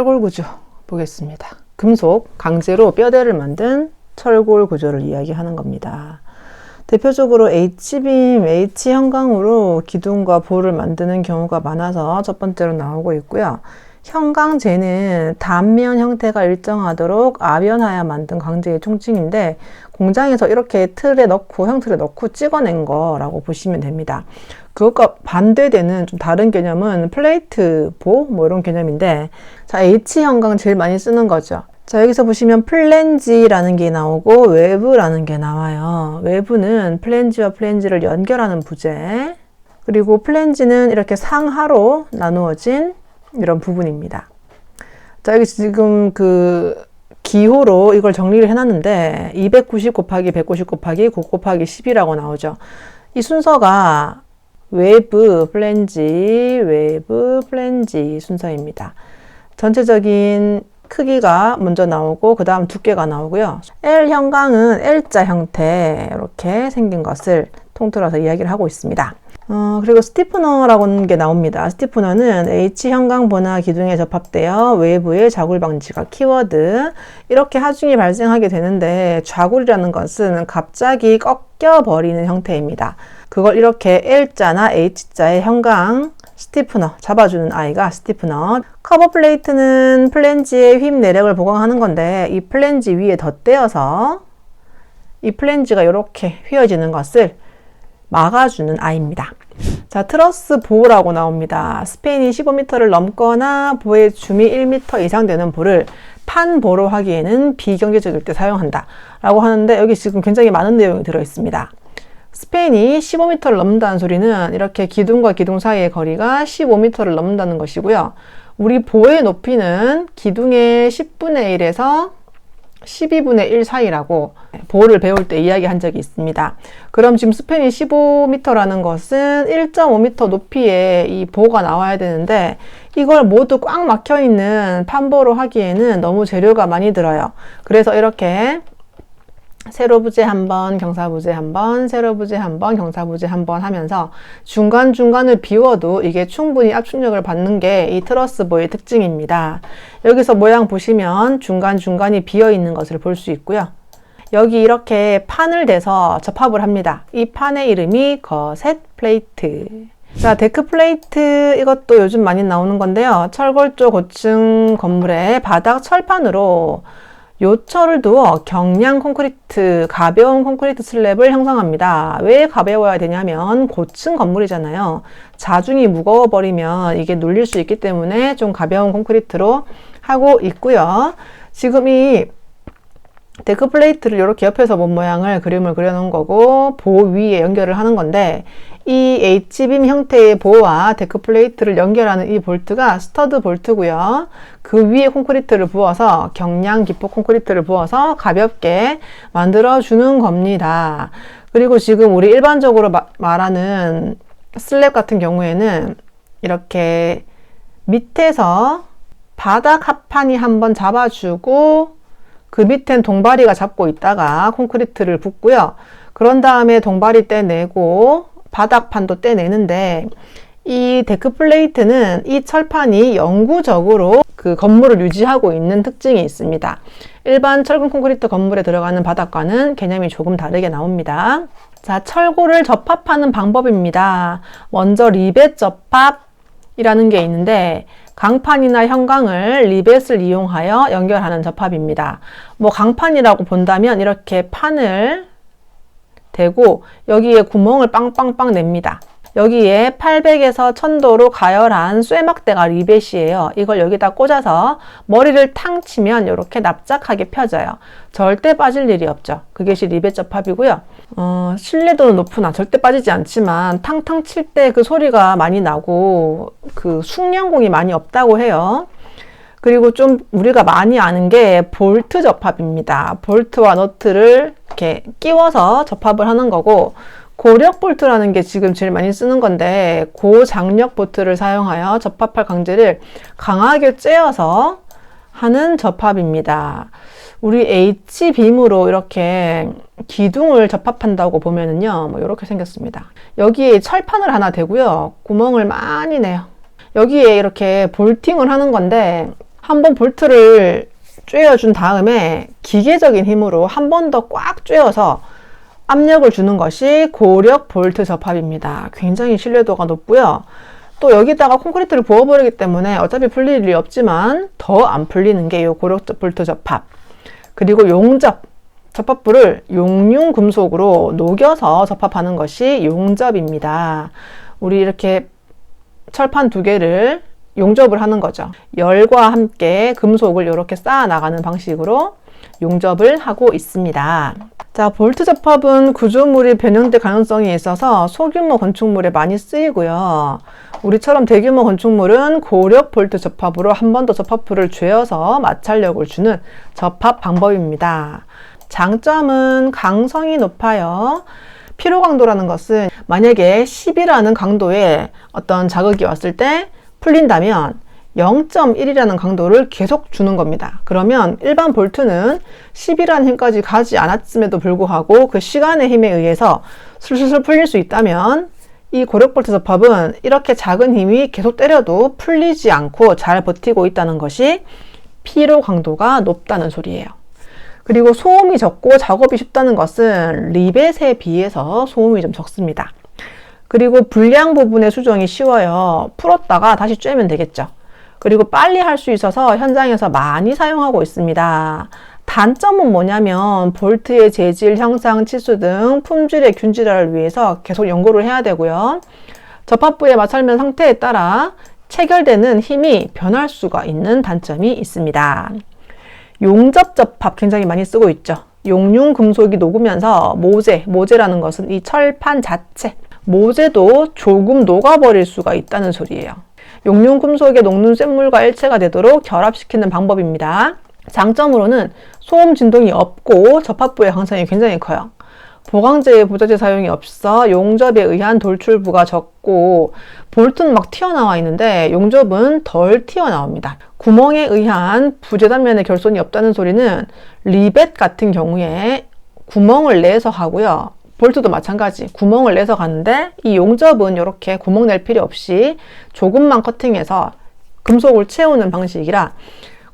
철골 구조 보겠습니다. 금속, 강제로 뼈대를 만든 철골 구조를 이야기하는 겁니다. 대표적으로 H빔, H형광으로 기둥과 볼을 만드는 경우가 많아서 첫 번째로 나오고 있고요. 형광재는 단면 형태가 일정하도록 아변하여 만든 강재의 총칭인데 공장에서 이렇게 틀에 넣고 형틀에 넣고 찍어낸 거라고 보시면 됩니다. 그것과 반대되는 좀 다른 개념은 플레이트 보 뭐 이런 개념인데, 자, H형광 제일 많이 쓰는 거죠. 자, 여기서 보시면 플랜지라는 게 나오고 외부라는 게 나와요. 외부는 플랜지와 플랜지를 연결하는 부재, 그리고 플랜지는 이렇게 상하로 나누어진 이런 부분입니다. 자, 여기 지금 그 기호로 이걸 정리를 해놨는데 290 곱하기 190 곱하기 9 곱하기 10이라고 나오죠. 이 순서가 외부 플랜지 순서입니다. 전체적인 크기가 먼저 나오고 그 다음 두께가 나오고요. L형광은 L자 형태 이렇게 생긴 것을 통틀어서 이야기를 하고 있습니다. 그리고 스티프너라고 하는 게 나옵니다. 스티프너는 H형광 본화 기둥에 접합되어 외부의 좌굴 방지가 키워드. 이렇게 하중이 발생하게 되는데 좌굴이라는 것은 갑자기 꺾여버리는 형태입니다. 그걸 이렇게 L자나 H자의 형광 스티프너, 잡아주는 아이가 스티프너. 커버 플레이트는 플랜지의 휩 내력을 보강하는 건데 이 플랜지 위에 덧대어서 이 플랜지가 이렇게 휘어지는 것을 막아주는 아이입니다. 자, 트러스 보라고 나옵니다. 스팬이 15m를 넘거나 보의 줌이 1m 이상 되는 보를 판보로 하기에는 비경제적일 때 사용한다 라고 하는데, 여기 지금 굉장히 많은 내용이 들어있습니다. 스팬이 15m를 넘는다는 소리는 이렇게 기둥과 기둥 사이의 거리가 15m를 넘는다는 것이고요. 우리 보의 높이는 기둥의 10분의 1에서 12분의 1 사이라고 보를 배울 때 이야기한 적이 있습니다. 그럼 지금 스팬이 15m라는 것은 1.5m 높이의 이 보가 나와야 되는데 이걸 모두 꽉 막혀 있는 판보로 하기에는 너무 재료가 많이 들어요. 그래서 이렇게 세로부재 한 번, 경사부재 한 번, 세로부재 한 번, 경사부재 한 번 하면서 중간중간을 비워도 이게 충분히 압축력을 받는 게 이 트러스보의 특징입니다. 여기서 모양 보시면 중간중간이 비어 있는 것을 볼 수 있고요. 여기 이렇게 판을 대서 접합을 합니다. 이 판의 이름이 거셋 플레이트. 자, 데크 플레이트, 이것도 요즘 많이 나오는 건데요. 철골조 고층 건물의 바닥 철판으로 요철을 두어 경량 콘크리트, 가벼운 콘크리트 슬랩을 형성합니다. 왜 가벼워야 되냐면 고층 건물이잖아요. 자중이 무거워버리면 이게 눌릴 수 있기 때문에 좀 가벼운 콘크리트로 하고 있고요. 지금 이 데크 플레이트를 이렇게 옆에서 본 모양을 그림을 그려놓은 거고 보 위에 연결을 하는 건데, 이 H빔 형태의 보와 데크 플레이트를 연결하는 이 볼트가 스터드 볼트고요. 그 위에 콘크리트를 부어서 경량 기포 콘크리트를 부어서 가볍게 만들어 주는 겁니다. 그리고 지금 우리 일반적으로 말하는 슬랩 같은 경우에는 이렇게 밑에서 바닥 합판이 한번 잡아주고 그 밑엔 동바리가 잡고 있다가 콘크리트를 붓고요. 그런 다음에 동바리 떼내고 바닥판도 떼내는데, 이 데크 플레이트는 이 철판이 영구적으로 그 건물을 유지하고 있는 특징이 있습니다. 일반 철근 콘크리트 건물에 들어가는 바닥과는 개념이 조금 다르게 나옵니다. 자, 철골을 접합하는 방법입니다. 먼저 리벳 접합이라는 게 있는데 강판이나 형광을 리벳을 이용하여 연결하는 접합입니다. 뭐 강판이라고 본다면 이렇게 판을 대고 여기에 구멍을 빵빵빵 냅니다. 여기에 800에서 1000도로 가열한 쇠막대가 리벳이에요. 이걸 여기다 꽂아서 머리를 탕 치면 이렇게 납작하게 펴져요. 절대 빠질 일이 없죠. 그것이 리벳 접합이고요. 신뢰도는 높으나 절대 빠지지 않지만 탕탕 칠 때 그 소리가 많이 나고 그 숙련공이 많이 없다고 해요. 그리고 좀 우리가 많이 아는 게 볼트 접합입니다. 볼트와 너트를 이렇게 끼워서 접합을 하는 거고, 고력 볼트라는 게 지금 제일 많이 쓰는 건데 고장력 볼트를 사용하여 접합할 강제를 강하게 쬐어서 하는 접합입니다. 우리 H빔으로 이렇게 기둥을 접합한다고 보면은요, 뭐 이렇게 생겼습니다. 여기에 철판을 하나 대고요, 구멍을 많이 내요. 여기에 이렇게 볼팅을 하는 건데 한번 볼트를 쬐어준 다음에 기계적인 힘으로 한 번 더 꽉 쬐어서 압력을 주는 것이 고력 볼트 접합입니다. 굉장히 신뢰도가 높고요. 또 여기다가 콘크리트를 부어버리기 때문에 어차피 풀릴 일이 없지만 더 안 풀리는 게 이 고력 볼트 접합. 그리고 용접, 접합부를 용융 금속으로 녹여서 접합하는 것이 용접입니다. 우리 이렇게 철판 두 개를 용접을 하는 거죠. 열과 함께 금속을 이렇게 쌓아 나가는 방식으로 용접을 하고 있습니다. 자, 볼트 접합은 구조물이 변형될 가능성이 있어서 소규모 건축물에 많이 쓰이고요. 우리처럼 대규모 건축물은 고력 볼트 접합으로 한 번 더 접합부를 쬐어서 마찰력을 주는 접합 방법입니다. 장점은 강성이 높아요. 피로 강도라는 것은 만약에 10이라는 강도에 어떤 자극이 왔을 때 풀린다면 0.1이라는 강도를 계속 주는 겁니다. 그러면 일반 볼트는 10이라는 힘까지 가지 않았음에도 불구하고 그 시간의 힘에 의해서 술술술 풀릴 수 있다면 이 고력 볼트 접합은 이렇게 작은 힘이 계속 때려도 풀리지 않고 잘 버티고 있다는 것이 피로 강도가 높다는 소리예요. 그리고 소음이 적고 작업이 쉽다는 것은 리벳에 비해서 소음이 좀 적습니다. 그리고 불량 부분의 수정이 쉬워요. 풀었다가 다시 쬐면 되겠죠. 그리고 빨리 할 수 있어서 현장에서 많이 사용하고 있습니다. 단점은 뭐냐면 볼트의 재질, 형상, 치수 등 품질의 균질화를 위해서 계속 연구를 해야 되고요. 접합부의 마찰면 상태에 따라 체결되는 힘이 변할 수가 있는 단점이 있습니다. 용접 접합 굉장히 많이 쓰고 있죠. 용융 금속이 녹으면서 모재라는 것은 이 철판 자체, 모재도 조금 녹아버릴 수가 있다는 소리예요. 용융 금속에 녹는 쇳물과 일체가 되도록 결합시키는 방법입니다. 장점으로는 소음 진동이 없고 접합부의 강성이 굉장히 커요. 보강제의 부자재 사용이 없어 용접에 의한 돌출부가 적고 볼트는 막 튀어나와 있는데 용접은 덜 튀어나옵니다. 구멍에 의한 부재단면의 결손이 없다는 소리는 리벳 같은 경우에 구멍을 내서 하고요. 볼트도 마찬가지 구멍을 내서 가는데 이 용접은 이렇게 구멍 낼 필요 없이 조금만 커팅해서 금속을 채우는 방식이라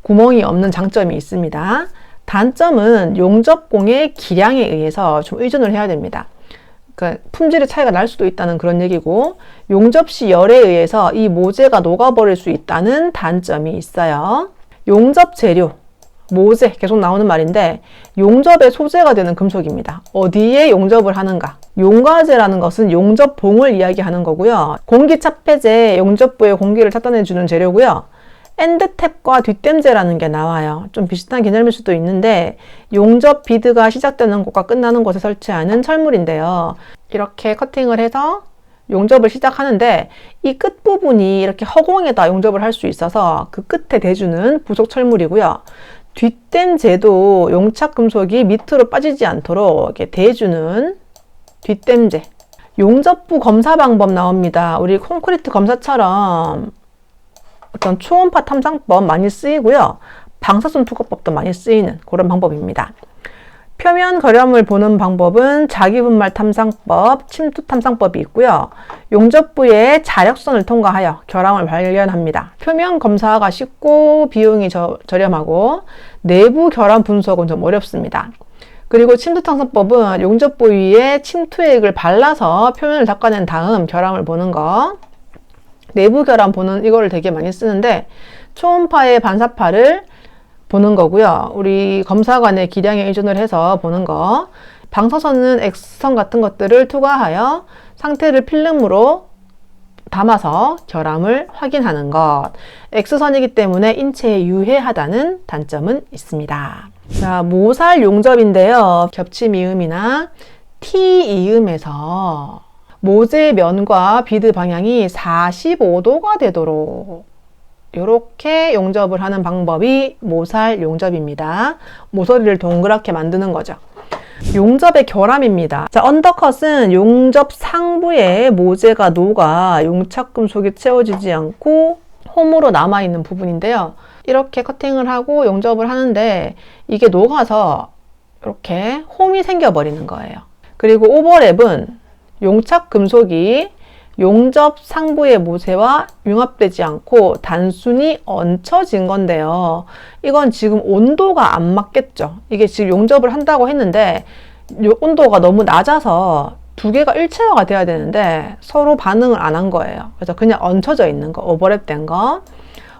구멍이 없는 장점이 있습니다. 단점은 용접공의 기량에 의해서 좀 의존을 해야 됩니다. 그러니까 품질의 차이가 날 수도 있다는 그런 얘기고 용접 시 열에 의해서 이 모재가 녹아버릴 수 있다는 단점이 있어요. 용접 재료 모재 계속 나오는 말인데 용접의 소재가 되는 금속입니다. 어디에 용접을 하는가? 용과제라는 것은 용접봉을 이야기하는 거고요. 공기차폐제 용접부의 공기를 차단해주는 재료고요. 엔드탭과 뒷댐제라는 게 나와요. 좀 비슷한 개념일 수도 있는데 용접 비드가 시작되는 곳과 끝나는 곳에 설치하는 철물인데요. 이렇게 커팅을 해서 용접을 시작하는데 이 끝부분이 이렇게 허공에다 용접을 할 수 있어서 그 끝에 대주는 부속 철물이고요. 뒷댐제도 용착 금속이 밑으로 빠지지 않도록 이렇게 대주는 뒷댐제. 용접부 검사 방법 나옵니다. 우리 콘크리트 검사처럼 어떤 초음파 탐상법 많이 쓰이고요. 방사선 투과법도 많이 쓰이는 그런 방법입니다. 표면 결함을 보는 방법은 자기분말 탐상법, 침투 탐상법이 있고요. 용접부의 자력선을 통과하여 결함을 발견합니다. 표면 검사가 쉽고 비용이 저렴하고 내부 결함 분석은 좀 어렵습니다. 그리고 침투 탐상법은 용접부 위에 침투액을 발라서 표면을 닦아낸 다음 결함을 보는 거. 내부 결함 보는 이거를 되게 많이 쓰는데 초음파의 반사파를 보는 거고요. 우리 검사관의 기량에 의존을 해서 보는 거. 방사선은 X선 같은 것들을 투과하여 상태를 필름으로 담아서 결함을 확인하는 것. X선이기 때문에 인체에 유해하다는 단점은 있습니다. 자, 모살 용접인데요. 겹치미음이나 T이음에서 모재 면과 비드 방향이 45도가 되도록 이렇게 용접을 하는 방법이 모살 용접입니다. 모서리를 동그랗게 만드는 거죠. 용접의 결함입니다. 자, 언더컷은 용접 상부에 모재가 녹아 용착 금속이 채워지지 않고 홈으로 남아있는 부분인데요. 이렇게 커팅을 하고 용접을 하는데 이게 녹아서 이렇게 홈이 생겨버리는 거예요. 그리고 오버랩은 용착 금속이 용접 상부의 모세와 융합되지 않고 단순히 얹혀진 건데요. 이건 지금 온도가 안 맞겠죠. 이게 지금 용접을 한다고 했는데 온도가 너무 낮아서 두 개가 일체화가 돼야 되는데 서로 반응을 안 한 거예요. 그래서 그냥 얹혀져 있는 거, 오버랩된 거.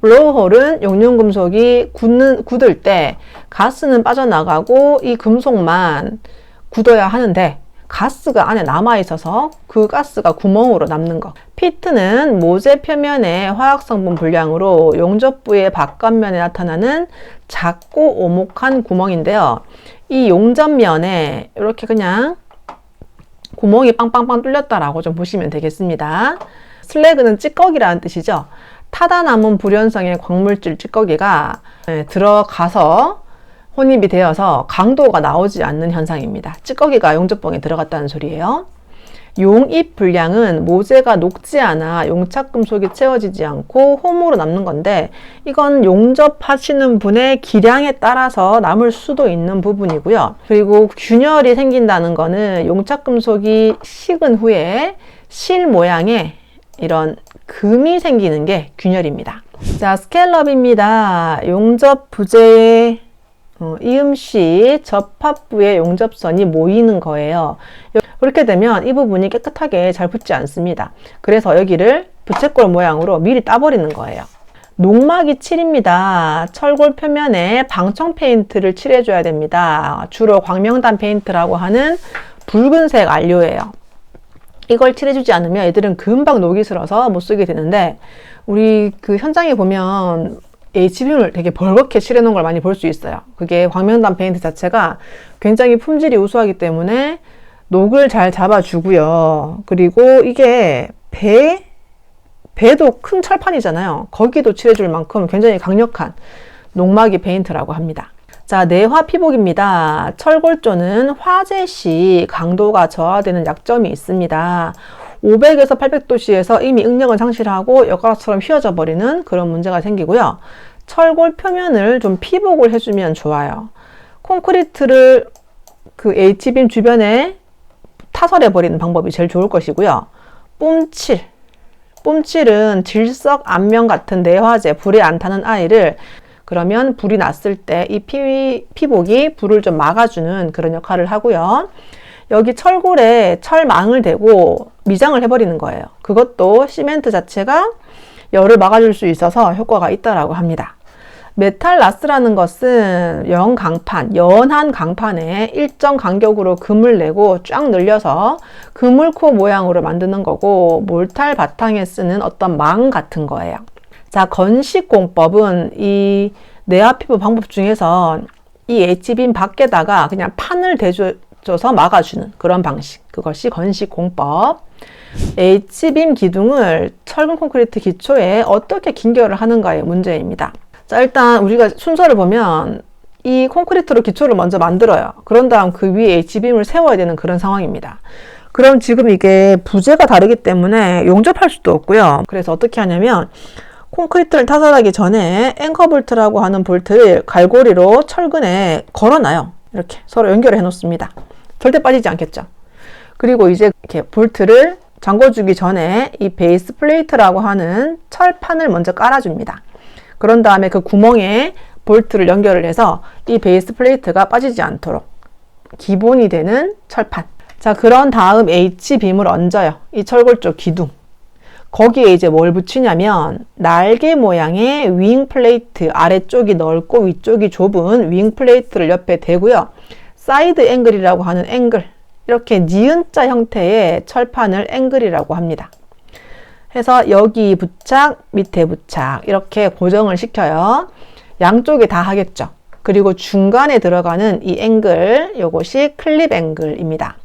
블로우홀은 용융금속이 굳을 때 가스는 빠져나가고 이 금속만 굳어야 하는데 가스가 안에 남아있어서 그 가스가 구멍으로 남는 거. 피트는 모재 표면의 화학성분 분량으로 용접부의 바깥면에 나타나는 작고 오목한 구멍인데요. 이 용접면에 이렇게 그냥 구멍이 빵빵빵 뚫렸다라고 좀 보시면 되겠습니다. 슬래그는 찌꺼기라는 뜻이죠. 타다 남은 불연성의 광물질 찌꺼기가 들어가서 혼입이 되어서 강도가 나오지 않는 현상입니다. 찌꺼기가 용접봉에 들어갔다는 소리예요. 용입 불량은 모재가 녹지 않아 용착금속이 채워지지 않고 홈으로 남는 건데 이건 용접하시는 분의 기량에 따라서 남을 수도 있는 부분이고요. 그리고 균열이 생긴다는 거는 용착금속이 식은 후에 실 모양의 이런 금이 생기는 게 균열입니다. 자, 스캘럽입니다. 용접 부재의 이음씨 접합부의 용접선이 모이는 거예요. 그렇게 되면 이 부분이 깨끗하게 잘 붙지 않습니다. 그래서 여기를 부채꼴 모양으로 미리 따버리는 거예요. 녹막이 칠입니다. 철골 표면에 방청 페인트를 칠해줘야 됩니다. 주로 광명단 페인트라고 하는 붉은색 안료예요. 이걸 칠해주지 않으면 애들은 금방 녹이 슬어서 못 쓰게 되는데 우리 그 현장에 보면 HBM을 되게 벌겋게 칠해놓은 걸 많이 볼 수 있어요. 그게 광명단 페인트 자체가 굉장히 품질이 우수하기 때문에 녹을 잘 잡아주고요. 그리고 이게 배도 큰 철판이잖아요. 거기도 칠해줄 만큼 굉장히 강력한 녹막이 페인트라고 합니다. 자, 내화 피복입니다. 철골조는 화재 시 강도가 저하되는 약점이 있습니다. 500에서 800도씨에서 이미 응력을 상실하고 엿가락처럼 휘어져 버리는 그런 문제가 생기고요. 철골 표면을 좀 피복을 해주면 좋아요. 콘크리트를 그 H빔 주변에 타설해 버리는 방법이 제일 좋을 것이고요. 뿜칠은 질석 안면 같은 내화재, 불에 안 타는 아이를 그러면 불이 났을 때 이 피복이 불을 좀 막아주는 그런 역할을 하고요. 여기 철골에 철망을 대고 미장을 해버리는 거예요. 그것도 시멘트 자체가 열을 막아줄 수 있어서 효과가 있다라고 합니다. 메탈라스라는 것은 연한 강판에 일정 간격으로 금을 내고 쫙 늘려서 그물코 모양으로 만드는 거고 몰탈 바탕에 쓰는 어떤 망 같은 거예요. 자, 건식공법은 이 내화 피부 방법 중에서 이 H빔 밖에다가 그냥 판을 대줘서 막아주는 그런 방식. 그것이 건식공법. H빔 기둥을 철근 콘크리트 기초에 어떻게 긴결을 하는가의 문제입니다. 자, 일단 우리가 순서를 보면 이 콘크리트로 기초를 먼저 만들어요. 그런 다음 그 위에 H빔을 세워야 되는 그런 상황입니다. 그럼 지금 이게 부재가 다르기 때문에 용접할 수도 없고요. 그래서 어떻게 하냐면 콘크리트를 타설하기 전에 앵커 볼트라고 하는 볼트를 갈고리로 철근에 걸어놔요. 이렇게 서로 연결해 놓습니다. 절대 빠지지 않겠죠. 그리고 이제 이렇게 볼트를 잠궈주기 전에 이 베이스 플레이트라고 하는 철판을 먼저 깔아줍니다. 그런 다음에 그 구멍에 볼트를 연결을 해서 이 베이스 플레이트가 빠지지 않도록 기본이 되는 철판. 자, 그런 다음 H빔을 얹어요. 이 철골 쪽 기둥. 거기에 이제 뭘 붙이냐면 날개 모양의 윙 플레이트, 아래쪽이 넓고 위쪽이 좁은 윙 플레이트를 옆에 대고요. 사이드 앵글이라고 하는 앵글, 이렇게 니은자 형태의 철판을 앵글이라고 합니다. 해서 여기 부착, 밑에 부착 이렇게 고정을 시켜요. 양쪽에 다 하겠죠. 그리고 중간에 들어가는 이 앵글, 요것이 클립 앵글입니다.